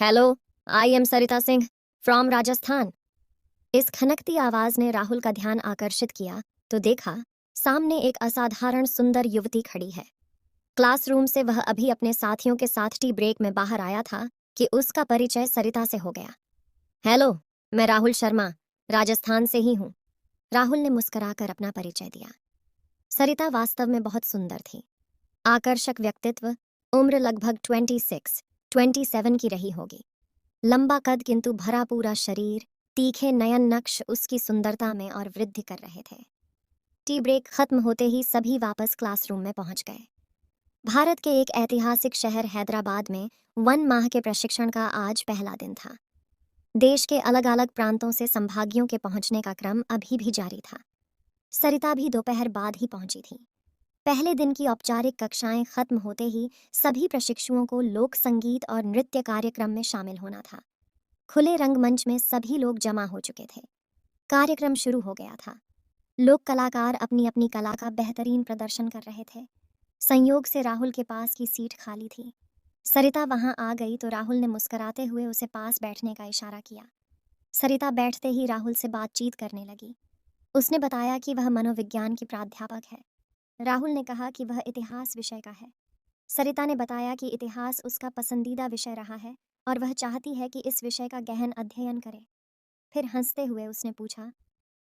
Hello, I am Sarita Singh from Rajasthan. इस खनकती आवाज ने राहुल का ध्यान आकर्षित किया तो देखा सामने एक असाधारण सुंदर युवती खड़ी है। क्लासरूम से वह अभी अपने साथियों के साथ टी ब्रेक में बाहर आया था कि उसका परिचय सरिता से हो गया। हेलो, मैं राहुल शर्मा, राजस्थान से ही हूँ। राहुल ने मुस्कुराकर अपना परिचय दिया। सरिता वास्तव में बहुत सुंदर थी। आकर्षक व्यक्तित्व, उम्र लगभग 26-27 की रही होगी। लंबा कद किंतु भरा पूरा शरीर, तीखे नयन नक्श उसकी सुंदरता में और वृद्धि कर रहे थे। टी ब्रेक खत्म होते ही सभी वापस क्लासरूम में पहुंच गए। भारत के एक ऐतिहासिक शहर हैदराबाद में 1 माह के प्रशिक्षण का आज पहला दिन था। देश के अलग अलग प्रांतों से संभागियों के पहुंचने का क्रम अभी भी जारी था। सरिता भी दोपहर बाद ही पहुंची थी। पहले दिन की औपचारिक कक्षाएं खत्म होते ही सभी प्रशिक्षुओं को लोक संगीत और नृत्य कार्यक्रम में शामिल होना था। खुले रंगमंच में सभी लोग जमा हो चुके थे। कार्यक्रम शुरू हो गया था। लोक कलाकार अपनी अपनी कला का बेहतरीन प्रदर्शन कर रहे थे। संयोग से राहुल के पास की सीट खाली थी। सरिता वहां आ गई तो राहुल ने मुस्कुराते हुए उसे पास बैठने का इशारा किया। सरिता बैठते ही राहुल से बातचीत करने लगी। उसने बताया कि वह मनोविज्ञान की प्राध्यापक है। राहुल ने कहा कि वह इतिहास विषय का है। सरिता ने बताया कि इतिहास उसका पसंदीदा विषय रहा है और वह चाहती है कि इस विषय का गहन अध्ययन करे। फिर हंसते हुए उसने पूछा,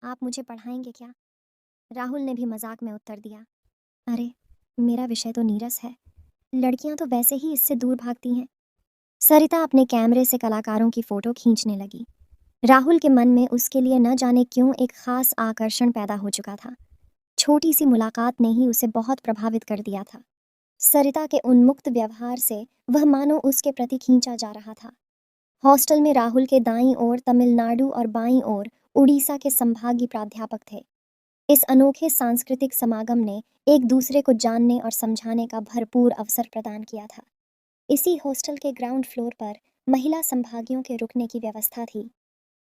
आप मुझे पढ़ाएंगे क्या? राहुल ने भी मजाक में उत्तर दिया, अरे, मेरा विषय तो नीरस है। लड़कियां तो वैसे ही इससे दूर भागती हैं। सरिता अपने कैमरे से कलाकारों की फोटो खींचने लगी। राहुल के मन में उसके लिए न जाने क्यों एक खास आकर्षण पैदा हो चुका था। छोटी सी मुलाकात ने ही उसे बहुत प्रभावित कर दिया था। सरिता के उन्मुक्त व्यवहार से वह मानो उसके प्रति खींचा जा रहा था। हॉस्टल में राहुल के दाईं ओर तमिलनाडु और बाईं ओर उड़ीसा के संभागीय प्राध्यापक थे। इस अनोखे सांस्कृतिक समागम ने एक दूसरे को जानने और समझाने का भरपूर अवसर प्रदान किया था। इसी हॉस्टल के ग्राउंड फ्लोर पर महिला संभागियों के रुकने की व्यवस्था थी।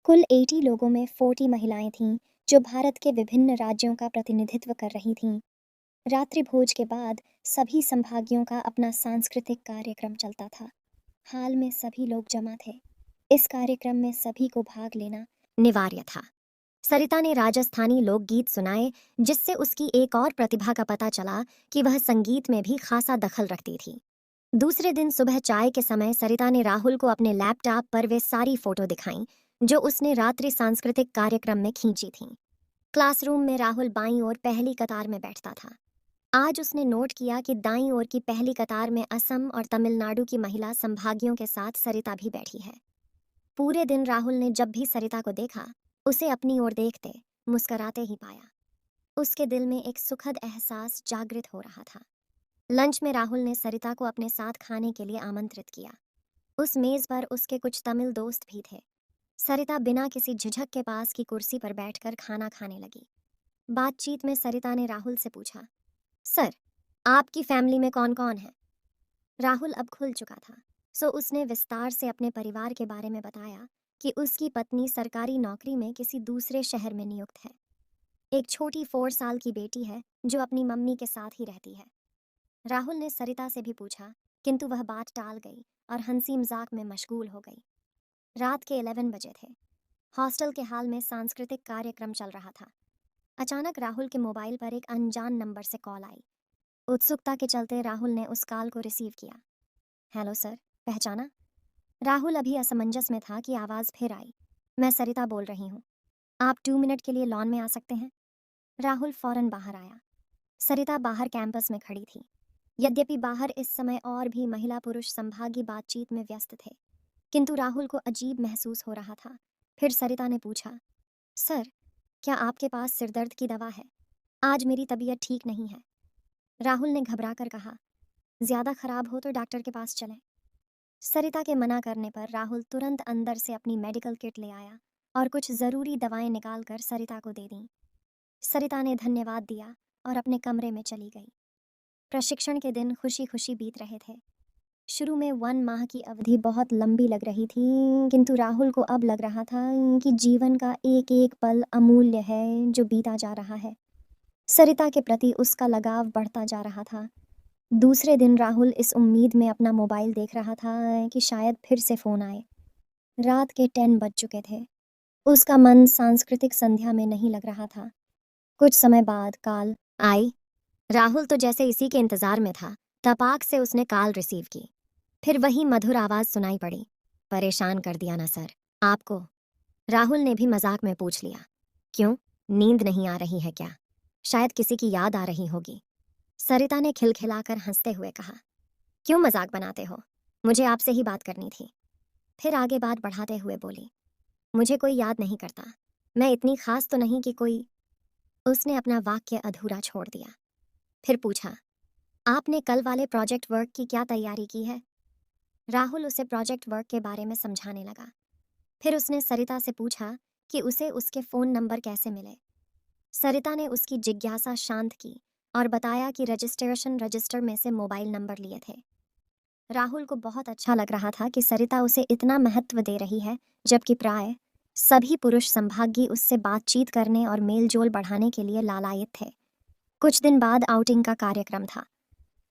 कुल 80 लोगों में 40 महिलाएं थीं जो भारत के विभिन्न राज्यों का प्रतिनिधित्व कर रही थीं। रात्रि भोज के बाद सभी संभागियों का अपना सांस्कृतिक कार्यक्रम चलता था। हाल में सभी लोग जमा थे। इस कार्यक्रम में सभी को भाग लेना अनिवार्य था। सरिता ने राजस्थानी लोकगीत सुनाए जिससे उसकी एक और प्रतिभा का पता चला कि वह संगीत में भी खासा दखल रखती थी। दूसरे दिन सुबह चाय के समय सरिता ने राहुल को अपने लैपटॉप पर वे सारी फोटो दिखाईं जो उसने रात्रि सांस्कृतिक कार्यक्रम में खींची थीं। क्लासरूम में राहुल बाईं ओर पहली कतार में बैठता था। आज उसने नोट किया कि दाईं ओर की पहली कतार में असम और तमिलनाडु की महिला संभागियों के साथ सरिता भी बैठी है। पूरे दिन राहुल ने जब भी सरिता को देखा उसे अपनी ओर देखते मुस्कुराते ही पाया। उसके दिल में एक सुखद एहसास जागृत हो रहा था। लंच में राहुल ने सरिता को अपने साथ खाने के लिए आमंत्रित किया। उस मेज पर उसके कुछ तमिल दोस्त भी थे। सरिता बिना किसी झिझक के पास की कुर्सी पर बैठकर खाना खाने लगी। बातचीत में सरिता ने राहुल से पूछा, सर, आपकी फैमिली में कौन कौन है? राहुल अब खुल चुका था, सो उसने विस्तार से अपने परिवार के बारे में बताया कि उसकी पत्नी सरकारी नौकरी में किसी दूसरे शहर में नियुक्त है। एक छोटी 4 साल की बेटी है जो अपनी मम्मी के साथ ही रहती है। राहुल ने सरिता से भी पूछा, किंतु वह बात टाल गई और हंसी मजाक में मशगूल हो गई। रात के 11 बजे थे। हॉस्टल के हाल में सांस्कृतिक कार्यक्रम चल रहा था। अचानक राहुल के मोबाइल पर एक अनजान नंबर से कॉल आई। उत्सुकता के चलते राहुल ने उस कॉल को रिसीव किया। हेलो सर, पहचाना? राहुल अभी असमंजस में था कि आवाज़ फिर आई। मैं सरिता बोल रही हूँ। आप 2 मिनट के लिए लॉन में आ सकते हैं? राहुल फौरन बाहर आया। सरिता बाहर कैंपस में खड़ी थी। यद्यपि बाहर इस समय और भी महिला पुरुष संभागी बातचीत में व्यस्त थे, किंतु राहुल को अजीब महसूस हो रहा था। फिर सरिता ने पूछा, सर, क्या आपके पास सिरदर्द की दवा है? आज मेरी तबीयत ठीक नहीं है। राहुल ने घबरा कर कहा, ज़्यादा खराब हो तो डॉक्टर के पास चलें। सरिता के मना करने पर राहुल तुरंत अंदर से अपनी मेडिकल किट ले आया और कुछ ज़रूरी दवाएं निकालकर सरिता को दे दीं। सरिता ने धन्यवाद दिया और अपने कमरे में चली गई। प्रशिक्षण के दिन खुशी खुशी बीत रहे थे। शुरू में 1 माह की अवधि बहुत लंबी लग रही थी, किंतु राहुल को अब लग रहा था कि जीवन का एक एक पल अमूल्य है जो बीता जा रहा है। सरिता के प्रति उसका लगाव बढ़ता जा रहा था। दूसरे दिन राहुल इस उम्मीद में अपना मोबाइल देख रहा था कि शायद फिर से फ़ोन आए। रात के 10 बज चुके थे। उसका मन सांस्कृतिक संध्या में नहीं लग रहा था। कुछ समय बाद कॉल आई। राहुल तो जैसे इसी के इंतजार में था। तपाक से उसने कॉल रिसीव की। फिर वही मधुर आवाज सुनाई पड़ी। परेशान कर दिया ना सर आपको? राहुल ने भी मजाक में पूछ लिया। क्यों, नींद नहीं आ रही है क्या? शायद किसी की याद आ रही होगी। सरिता ने खिलखिलाकर हंसते हुए कहा। क्यों मजाक बनाते हो? मुझे आपसे ही बात करनी थी। फिर आगे बात बढ़ाते हुए बोली, मुझे कोई याद नहीं करता। मैं इतनी खास तो नहीं कि कोई। उसने अपना वाक्य अधूरा छोड़ दिया। फिर पूछा, आपने कल वाले प्रोजेक्ट वर्क की क्या तैयारी की है? राहुल उसे प्रोजेक्ट वर्क के बारे में समझाने लगा। फिर उसने सरिता से पूछा कि उसे उसके फ़ोन नंबर कैसे मिले। सरिता ने उसकी जिज्ञासा शांत की और बताया कि रजिस्ट्रेशन रजिस्टर में से मोबाइल नंबर लिए थे। राहुल को बहुत अच्छा लग रहा था कि सरिता उसे इतना महत्व दे रही है, जबकि प्राय सभी पुरुष संभागी उससे बातचीत करने और मेलजोल बढ़ाने के लिए लालायित थे। कुछ दिन बाद आउटिंग का कार्यक्रम था।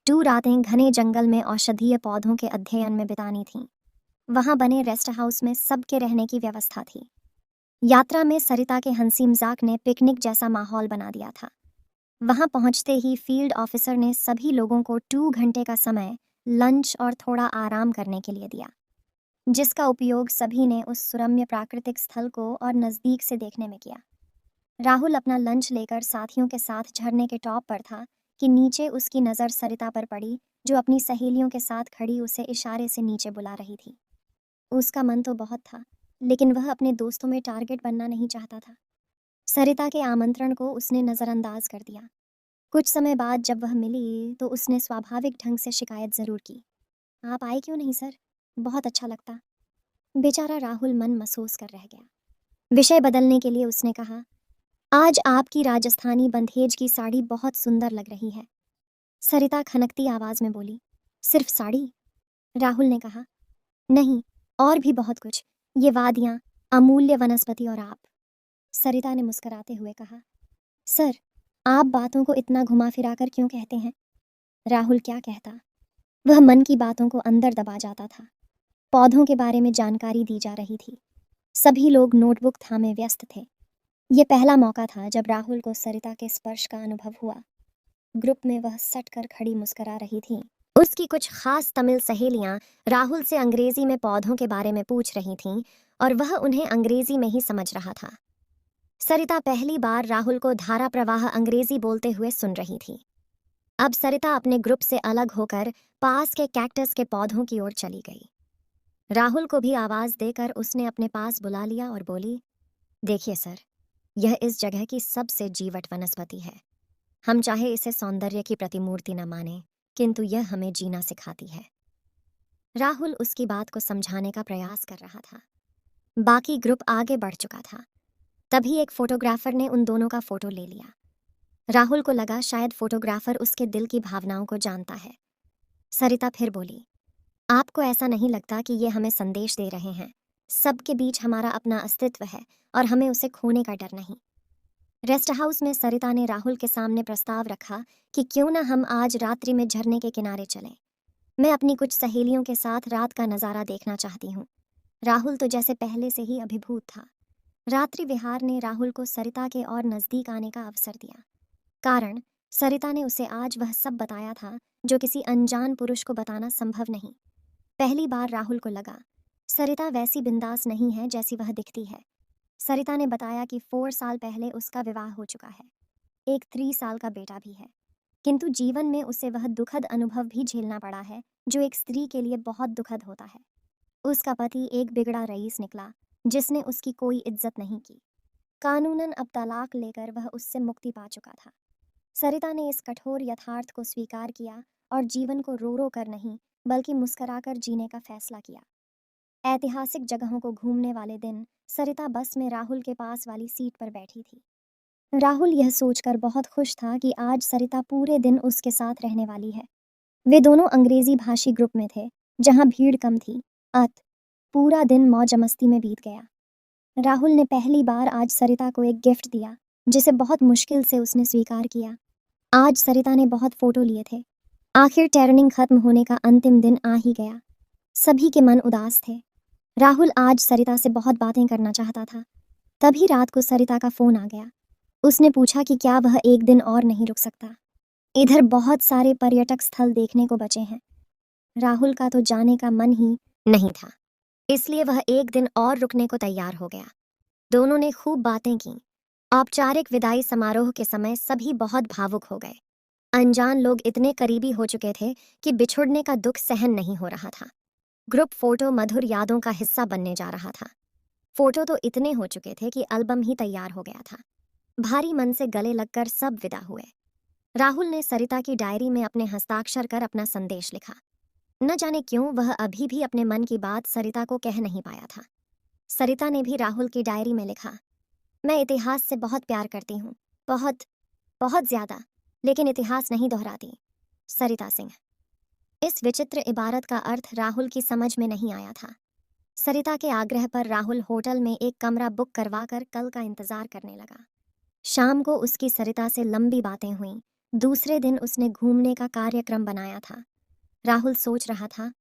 2 रातें घने जंगल में औषधीय पौधों के अध्ययन में बितानी थीं। वहां बने रेस्ट हाउस में सबके रहने की व्यवस्था थी। यात्रा में सरिता के हंसी मजाक ने पिकनिक जैसा माहौल बना दिया था। वहां पहुंचते ही फील्ड ऑफिसर ने सभी लोगों को 2 घंटे का समय लंच और थोड़ा आराम करने के लिए दिया, जिसका उपयोग सभी ने उस सुरम्य प्राकृतिक स्थल को और नज़दीक से देखने में किया। राहुल अपना लंच लेकर साथियों के साथ झरने के टॉप पर था कि नीचे उसकी नज़र सरिता पर पड़ी, जो अपनी सहेलियों के साथ खड़ी उसे इशारे से नीचे बुला रही थी। उसका मन तो बहुत था, लेकिन वह अपने दोस्तों में टारगेट बनना नहीं चाहता था। सरिता के आमंत्रण को उसने नज़रअंदाज कर दिया। कुछ समय बाद जब वह मिली तो उसने स्वाभाविक ढंग से शिकायत ज़रूर की। आप आए क्यों नहीं सर? बहुत अच्छा लगता। बेचारा राहुल मन महसूस कर रह गया। विषय बदलने के लिए उसने कहा, आज आपकी राजस्थानी बंधेज की साड़ी बहुत सुंदर लग रही है। सरिता खनकती आवाज में बोली, सिर्फ साड़ी? राहुल ने कहा, नहीं, और भी बहुत कुछ। ये वादियाँ, अमूल्य वनस्पति और आप। सरिता ने मुस्कुराते हुए कहा, सर, आप बातों को इतना घुमा फिराकर क्यों कहते हैं? राहुल क्या कहता? वह मन की बातों को अंदर दबा जाता था। पौधों के बारे में जानकारी दी जा रही थी। सभी लोग नोटबुक थामे व्यस्त थे। ये पहला मौका था जब राहुल को सरिता के स्पर्श का अनुभव हुआ। ग्रुप में वह सट कर खड़ी मुस्कुरा रही थी। उसकी कुछ खास तमिल सहेलियां राहुल से अंग्रेजी में पौधों के बारे में पूछ रही थीं और वह उन्हें अंग्रेजी में ही समझ रहा था। सरिता पहली बार राहुल को धारा प्रवाह अंग्रेजी बोलते हुए सुन रही थी। अब सरिता अपने ग्रुप से अलग होकर पास के कैक्टस के पौधों की ओर चली गई। राहुल को भी आवाज देकर उसने अपने पास बुला लिया और बोली, देखिए सर, यह इस जगह की सबसे जीवट वनस्पति है। हम चाहे इसे सौंदर्य की प्रतिमूर्ति न माने, किंतु यह हमें जीना सिखाती है। राहुल उसकी बात को समझाने का प्रयास कर रहा था। बाकी ग्रुप आगे बढ़ चुका था। तभी एक फोटोग्राफर ने उन दोनों का फोटो ले लिया। राहुल को लगा शायद फोटोग्राफर उसके दिल की भावनाओं को जानता है। सरिता फिर बोली, आपको ऐसा नहीं लगता कि ये हमें संदेश दे रहे हैं? सबके बीच हमारा अपना अस्तित्व है और हमें उसे खोने का डर नहीं। रेस्ट हाउस में सरिता ने राहुल के सामने प्रस्ताव रखा कि क्यों ना हम आज रात्रि में झरने के किनारे चलें। मैं अपनी कुछ सहेलियों के साथ रात का नज़ारा देखना चाहती हूँ। राहुल तो जैसे पहले से ही अभिभूत था। रात्रि विहार ने राहुल को सरिता के और नज़दीक आने का अवसर दिया। कारण, सरिता ने उसे आज वह सब बताया था जो किसी अनजान पुरुष को बताना संभव नहीं। पहली बार राहुल को लगा, सरिता वैसी बिंदास नहीं है जैसी वह दिखती है। सरिता ने बताया कि 4 साल पहले उसका विवाह हो चुका है। एक 3 साल का बेटा भी है। किंतु जीवन में उसे वह दुखद अनुभव भी झेलना पड़ा है जो एक स्त्री के लिए बहुत दुखद होता है। उसका पति एक बिगड़ा रईस निकला जिसने उसकी कोई इज्जत नहीं की। कानूनन अब तलाक लेकर वह उससे मुक्ति पा चुका था। सरिता ने इस कठोर यथार्थ को स्वीकार किया और जीवन को रो रो कर नहीं बल्कि मुस्कुराकर जीने का फैसला किया। ऐतिहासिक जगहों को घूमने वाले दिन सरिता बस में राहुल के पास वाली सीट पर बैठी थी। राहुल यह सोचकर बहुत खुश था कि आज सरिता पूरे दिन उसके साथ रहने वाली है। वे दोनों अंग्रेजी भाषी ग्रुप में थे, जहां भीड़ कम थी। पूरा दिन मौज मस्ती में बीत गया। राहुल ने पहली बार आज सरिता को एक गिफ्ट दिया, जिसे बहुत मुश्किल से उसने स्वीकार किया। आज सरिता ने बहुत फोटो लिए थे। आखिर टर्निंग खत्म होने का अंतिम दिन आ ही गया। सभी के मन उदास थे। राहुल आज सरिता से बहुत बातें करना चाहता था। तभी रात को सरिता का फोन आ गया। उसने पूछा कि क्या वह एक दिन और नहीं रुक सकता। इधर बहुत सारे पर्यटक स्थल देखने को बचे हैं। राहुल का तो जाने का मन ही नहीं था, इसलिए वह एक दिन और रुकने को तैयार हो गया। दोनों ने खूब बातें की। औपचारिक विदाई समारोह के समय सभी बहुत भावुक हो गए। अनजान लोग इतने करीबी हो चुके थे कि बिछुड़ने का दुख सहन नहीं हो रहा था। ग्रुप फोटो मधुर यादों का हिस्सा बनने जा रहा था। फोटो तो इतने हो चुके थे कि एल्बम ही तैयार हो गया था। भारी मन से गले लगकर सब विदा हुए। राहुल ने सरिता की डायरी में अपने हस्ताक्षर कर अपना संदेश लिखा। न जाने क्यों वह अभी भी अपने मन की बात सरिता को कह नहीं पाया था। सरिता ने भी राहुल की डायरी में लिखा, मैं इतिहास से बहुत प्यार करती हूँ, बहुत बहुत ज्यादा, लेकिन इतिहास नहीं दोहराती। सरिता सिंह। इस विचित्र इबारत का अर्थ राहुल की समझ में नहीं आया था। सरिता के आग्रह पर राहुल होटल में एक कमरा बुक करवाकर कल का इंतजार करने लगा। शाम को उसकी सरिता से लंबी बातें हुईं। दूसरे दिन उसने घूमने का कार्यक्रम बनाया था। राहुल सोच रहा था,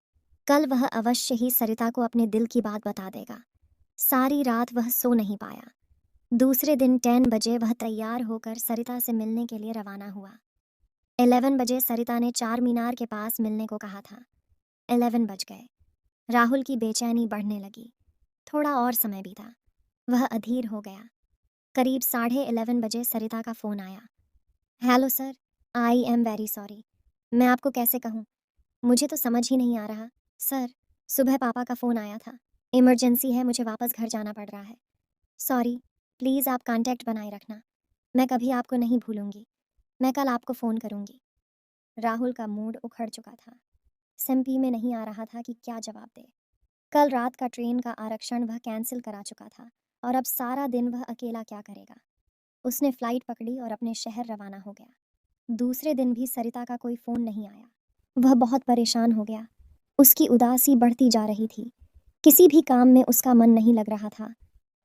कल वह अवश्य ही सरिता को अपने दिल की बात बता देगा। सारी रात वह सो नहीं पाया। दूसरे दिन 10 बजे वह तैयार होकर सरिता से मिलने के लिए रवाना हुआ। 11 बजे सरिता ने चार मीनार के पास मिलने को कहा था। 11 बज गए। राहुल की बेचैनी बढ़ने लगी। थोड़ा और समय बीता। वह अधीर हो गया। करीब 11:30 बजे सरिता का फ़ोन आया। Hello sir, I am very sorry. मैं आपको कैसे कहूँ, मुझे तो समझ ही नहीं आ रहा। सर, सुबह पापा का फ़ोन आया था। इमरजेंसी है, मुझे वापस घर जाना पड़ रहा है। सॉरी, प्लीज़ आप कांटेक्ट बनाए रखना। मैं कभी आपको नहीं भूलूंगी। मैं कल आपको फ़ोन करूंगी। राहुल का मूड उखड़ चुका था। सिंपी में नहीं आ रहा था कि क्या जवाब दे। कल रात का ट्रेन का आरक्षण वह कैंसिल करा चुका था और अब सारा दिन वह अकेला क्या करेगा। उसने फ़्लाइट पकड़ी और अपने शहर रवाना हो गया। दूसरे दिन भी सरिता का कोई फ़ोन नहीं आया। वह बहुत परेशान हो गया। उसकी उदासी बढ़ती जा रही थी। किसी भी काम में उसका मन नहीं लग रहा था।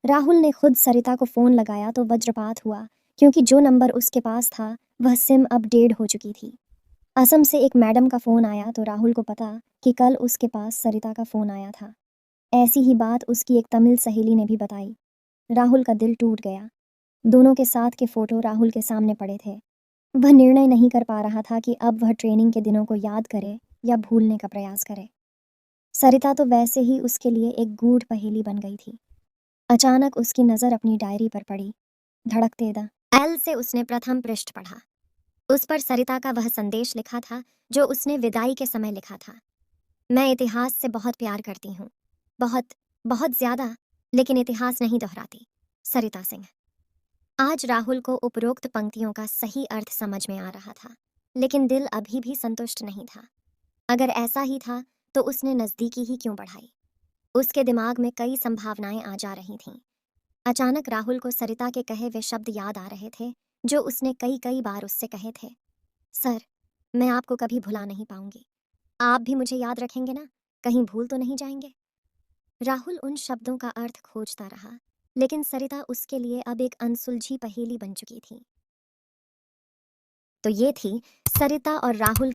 राहुल ने खुद सरिता को फ़ोन लगाया तो वज्रपात हुआ, क्योंकि जो नंबर उसके पास था वह सिम अपडेट हो चुकी थी। असम से एक मैडम का फ़ोन आया तो राहुल को पता कि कल उसके पास सरिता का फ़ोन आया था। ऐसी ही बात उसकी एक तमिल सहेली ने भी बताई। राहुल का दिल टूट गया। दोनों के साथ के फ़ोटो राहुल के सामने पड़े थे। वह निर्णय नहीं कर पा रहा था कि अब वह ट्रेनिंग के दिनों को याद करे या भूलने का प्रयास करे। सरिता तो वैसे ही उसके लिए एक गूढ़ पहेली बन गई थी। अचानक उसकी नज़र अपनी डायरी पर पड़ी। धड़कते द एल से उसने प्रथम पृष्ठ पढ़ा। उस पर सरिता का वह संदेश लिखा था जो उसने विदाई के समय लिखा था। मैं इतिहास से बहुत प्यार करती हूँ, बहुत बहुत ज्यादा, लेकिन इतिहास नहीं दोहराती। सरिता सिंह। आज राहुल को उपरोक्त पंक्तियों का सही अर्थ समझ में आ रहा था, लेकिन दिल अभी भी संतुष्ट नहीं था। अगर ऐसा ही था तो उसने नज़दीकी ही क्यों बढ़ाई। उसके दिमाग में कई संभावनाएं आ जा रही थीं। अचानक राहुल को सरिता के कहे वे शब्द याद आ रहे थे जो उसने कई कई बार उससे कहे थे। सर, मैं आपको कभी भुला नहीं पाऊंगी। आप भी मुझे याद रखेंगे ना? कहीं भूल तो नहीं जाएंगे? राहुल उन शब्दों का अर्थ खोजता रहा, लेकिन सरिता उसके लिए अब एक अनसुलझी पहेली बन चुकी थी। तो ये थी सरिता और राहुल